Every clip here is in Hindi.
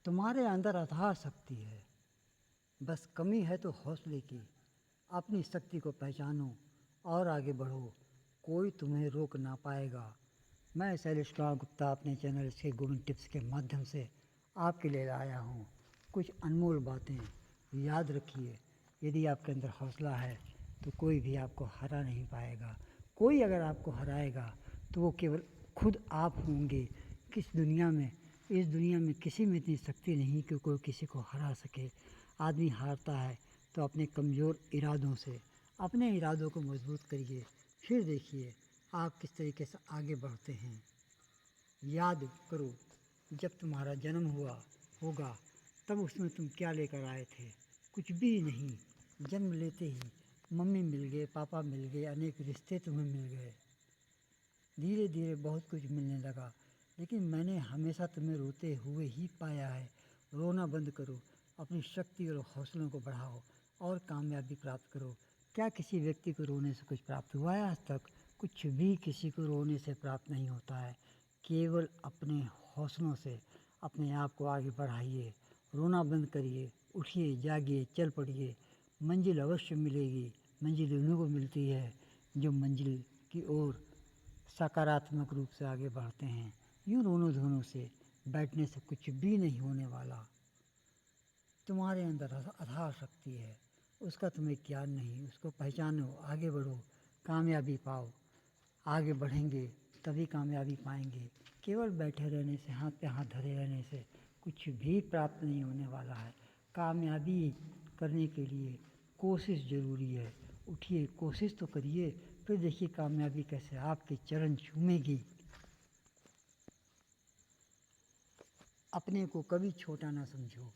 तुम्हारे अंदर अथाह शक्ति है, बस कमी है तो हौसले की। अपनी शक्ति को पहचानो और आगे बढ़ो, कोई तुम्हें रोक ना पाएगा। मैं शैलेश कुमार गुप्ता अपने चैनल से गोविंद टिप्स के माध्यम से आपके लिए लाया हूँ कुछ अनमोल बातें। याद रखिए, यदि आपके अंदर हौसला है तो कोई भी आपको हरा नहीं पाएगा। कोई अगर आपको हराएगा तो वो केवल खुद आप होंगे। इस दुनिया में किसी में इतनी शक्ति नहीं कि कोई किसी को हरा सके। आदमी हारता है तो अपने कमज़ोर इरादों से। अपने इरादों को मजबूत करिए, फिर देखिए आप किस तरीके से आगे बढ़ते हैं। याद करो, जब तुम्हारा जन्म हुआ होगा तब उसमें तुम क्या लेकर आए थे? कुछ भी नहीं। जन्म लेते ही मम्मी मिल गए, पापा मिल गए, अनेक रिश्ते तुम्हें मिल गए। धीरे धीरे बहुत कुछ मिलने लगा, लेकिन मैंने हमेशा तुम्हें रोते हुए ही पाया है। रोना बंद करो, अपनी शक्ति और हौसलों को बढ़ाओ और कामयाबी प्राप्त करो। क्या किसी व्यक्ति को रोने से कुछ प्राप्त हुआ है आज तक? कुछ भी किसी को रोने से प्राप्त नहीं होता है। केवल अपने हौसलों से अपने आप को आगे बढ़ाइए। रोना बंद करिए, उठिए, जागिए, चल पड़िए। मंजिल अवश्य मिलेगी। मंजिल उन्हीं को मिलती है जो मंजिल की ओर सकारात्मक रूप से आगे बढ़ते हैं। यूँ रोनों धोनों से बैठने से कुछ भी नहीं होने वाला। तुम्हारे अंदर अथाह शक्ति है, उसका तुम्हें ज्ञान नहीं। उसको पहचानो, आगे बढ़ो, कामयाबी पाओ। आगे बढ़ेंगे तभी कामयाबी पाएंगे। केवल बैठे रहने से, हाथ पे हाथ धरे रहने से कुछ भी प्राप्त नहीं होने वाला है। कामयाबी करने के लिए कोशिश ज़रूरी है। उठिए, कोशिश तो करिए, फिर देखिए कामयाबी कैसे आपके चरण चूमेगी। अपने को कभी छोटा ना समझो।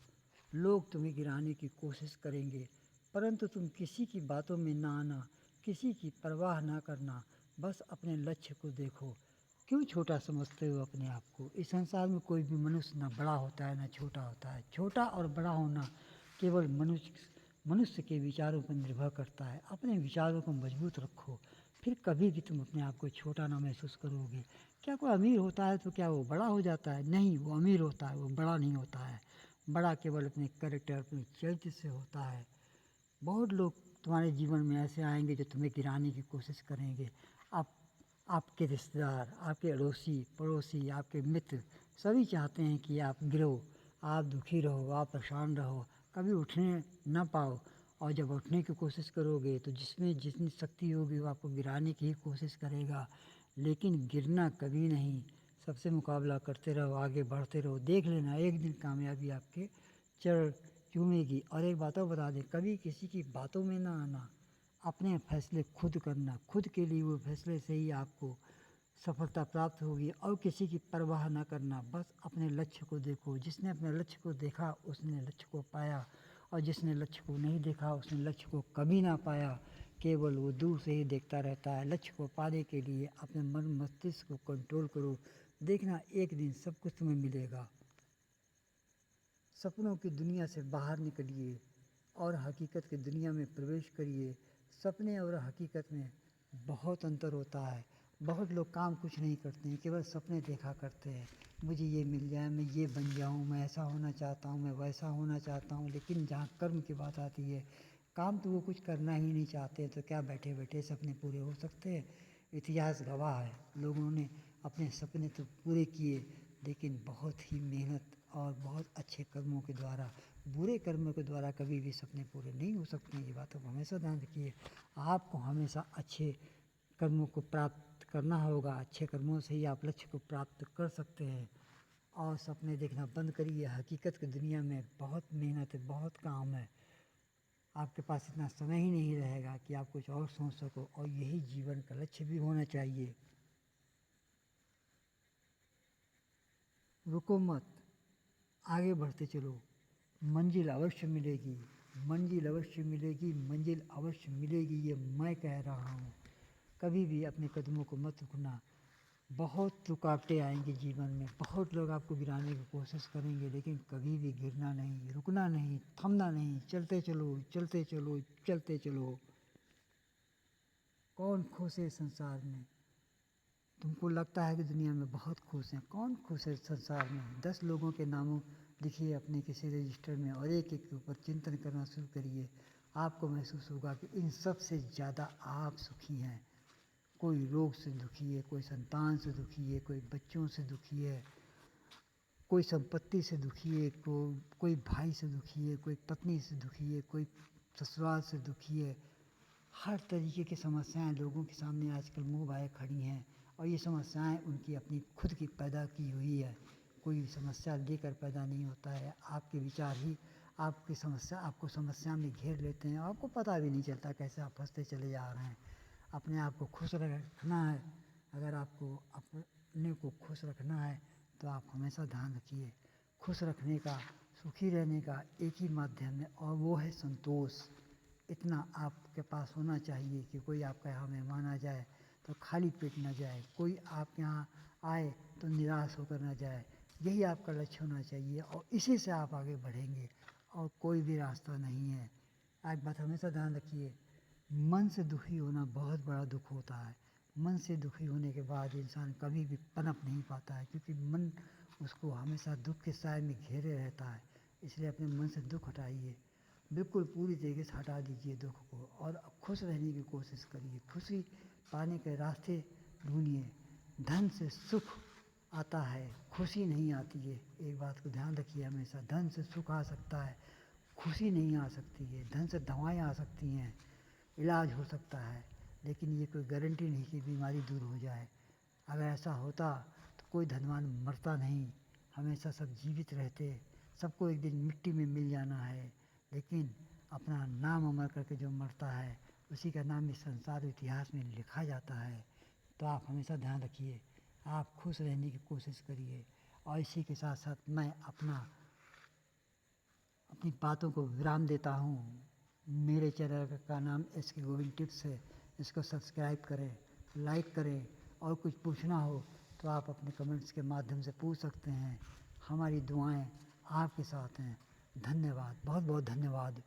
लोग तुम्हें गिराने की कोशिश करेंगे, परंतु तुम किसी की बातों में ना आना, किसी की परवाह ना करना। बस अपने लक्ष्य को देखो। क्यों छोटा समझते हो अपने आप को? इस संसार में कोई भी मनुष्य ना बड़ा होता है ना छोटा होता है। छोटा और बड़ा होना केवल मनुष्य के विचारों पर निर्भर करता है। अपने विचारों को मजबूत रखो, फिर कभी भी तुम अपने आप को छोटा ना महसूस करोगे। क्या कोई अमीर होता है तो क्या वो बड़ा हो जाता है? नहीं, वो अमीर होता है, वो बड़ा नहीं होता है। बड़ा केवल अपने कैरेक्टर, अपने चरित्र से होता है। बहुत लोग तुम्हारे जीवन में ऐसे आएंगे जो तुम्हें गिराने की कोशिश करेंगे। आप आपके रिश्तेदार, आपके अड़ोसी पड़ोसी, आपके मित्र सभी चाहते हैं कि आप गिरो, आप दुखी रहो, आप परेशान रहो, कभी उठने ना पाओ। और जब उठने की कोशिश करोगे तो जिसमें जितनी शक्ति होगी वो आपको गिराने की ही कोशिश करेगा, लेकिन गिरना कभी नहीं। सबसे मुकाबला करते रहो, आगे बढ़ते रहो। देख लेना, एक दिन कामयाबी आपके चरण चूमेगी। और एक बात और बता दें, कभी किसी की बातों में ना आना। अपने फैसले खुद करना, खुद के लिए वो फैसले से ही आपको सफलता प्राप्त होगी। और किसी की परवाह ना करना, बस अपने लक्ष्य को देखो। जिसने अपने लक्ष्य को देखा उसने लक्ष्य को पाया, और जिसने लक्ष्य को नहीं देखा उसने लक्ष्य को कभी ना पाया। केवल वो दूर से ही देखता रहता है। लक्ष्य को पाने के लिए अपने मन मस्तिष्क को कंट्रोल करो। देखना, एक दिन सब कुछ तुम्हें मिलेगा। सपनों की दुनिया से बाहर निकलिए और हकीकत की दुनिया में प्रवेश करिए। सपने और हकीकत में बहुत अंतर होता है। बहुत लोग काम कुछ नहीं करते हैं, केवल सपने देखा करते हैं। मुझे ये मिल जाए, मैं ये बन जाऊँ, मैं ऐसा होना चाहता हूँ, मैं वैसा होना चाहता हूँ। लेकिन जहाँ कर्म की बात आती है, काम तो वो कुछ करना ही नहीं चाहते, तो क्या बैठे बैठे सपने पूरे हो सकते हैं? इतिहास गवाह है, लोगों ने अपने सपने तो पूरे किए, लेकिन बहुत ही मेहनत और बहुत अच्छे कर्मों के द्वारा। बुरे कर्मों के द्वारा कभी भी सपने पूरे नहीं हो सकते हैं। ये बातों को हमेशा ध्यान रखिए। आपको हमेशा अच्छे कर्मों को प्राप्त करना होगा। अच्छे कर्मों से ही आप लक्ष्य को प्राप्त कर सकते हैं। और सपने देखना बंद करिए। हकीकत की दुनिया में बहुत मेहनत है, बहुत काम है। आपके पास इतना समय ही नहीं रहेगा कि आप कुछ और सोच सको, और यही जीवन का लक्ष्य भी होना चाहिए। रुको मत, आगे बढ़ते चलो। मंजिल अवश्य मिलेगी, मंजिल अवश्य मिलेगी, मंजिल अवश्य मिलेगी, ये मैं कह रहा हूँ। कभी भी अपने कदमों को मत रुकना। बहुत रुकावटें आएंगी जीवन में, बहुत लोग आपको गिराने की कोशिश करेंगे, लेकिन कभी भी गिरना नहीं, रुकना नहीं, थमना नहीं। चलते चलो, चलते चलो, चलते चलो। कौन खुश है संसार में? तुमको लगता है कि दुनिया में बहुत खुश हैं। कौन खुश है संसार में? 10 लोगों के नामों लिखिए अपने किसी रजिस्टर में और एक एक के ऊपर चिंतन करना शुरू करिए। आपको महसूस होगा कि इन सब से ज़्यादा आप सुखी हैं। कोई रोग से दुखी है, कोई संतान से दुखी है, कोई बच्चों से दुखी है, कोई संपत्ति से दुखी है, कोई भाई से दुखी है, कोई पत्नी से दुखी है, कोई ससुराल से दुखी है। हर तरीके की समस्याएं लोगों के सामने आजकल मुंह भाए खड़ी हैं और ये समस्याएं उनकी अपनी खुद की पैदा की हुई है। कोई समस्या लेकर पैदा नहीं होता है, आपके विचार ही आपको समस्या में घेर लेते हैं। आपको पता भी नहीं चलता कैसे आप फंसते चले जा रहे हैं। अपने आप को खुश रखना है, अगर आपको अपने को खुश रखना है तो आप हमेशा ध्यान रखिए, खुश रखने का, सुखी रहने का एक ही माध्यम है और वो है संतोष। इतना आपके पास होना चाहिए कि कोई आपके यहाँ मेहमान आ जाए तो खाली पेट ना जाए, कोई आपके यहाँ आए तो निराश होकर ना जाए। यही आपका लक्ष्य होना चाहिए और इसी से आप आगे बढ़ेंगे और कोई भी रास्ता नहीं है। एक बात हमेशा ध्यान रखिए, मन से दुखी होना बहुत बड़ा दुख होता है। मन से दुखी होने के बाद इंसान कभी भी पनप नहीं पाता है, क्योंकि मन उसको हमेशा दुख के साए में घेरे रहता है। इसलिए अपने मन से दुख हटाइए, बिल्कुल पूरी तरीके से हटा दीजिए दुख को और खुश रहने की कोशिश करिए। खुशी पाने के रास्ते ढूंढिए। धन से सुख आता है, खुशी नहीं आती है। एक बात को ध्यान रखिए हमेशा, धन से सुख आ सकता है, खुशी नहीं आ सकती है। धन से दवाएं आ सकती हैं, इलाज हो सकता है, लेकिन ये कोई गारंटी नहीं कि बीमारी दूर हो जाए। अगर ऐसा होता तो कोई धनवान मरता नहीं, हमेशा सब जीवित रहते। सबको एक दिन मिट्टी में मिल जाना है, लेकिन अपना नाम अमर करके जो मरता है उसी का नाम इस संसार इतिहास में लिखा जाता है। तो आप हमेशा ध्यान रखिए, आप खुश रहने की कोशिश करिए। और इसी के साथ साथ मैं अपनी बातों को विराम देता हूँ। मेरे चैनल का नाम SK गोविंद टिप्स है, इसको सब्सक्राइब करें, लाइक करें और कुछ पूछना हो तो आप अपने कमेंट्स के माध्यम से पूछ सकते हैं। हमारी दुआएं आपके साथ हैं। धन्यवाद, बहुत बहुत धन्यवाद।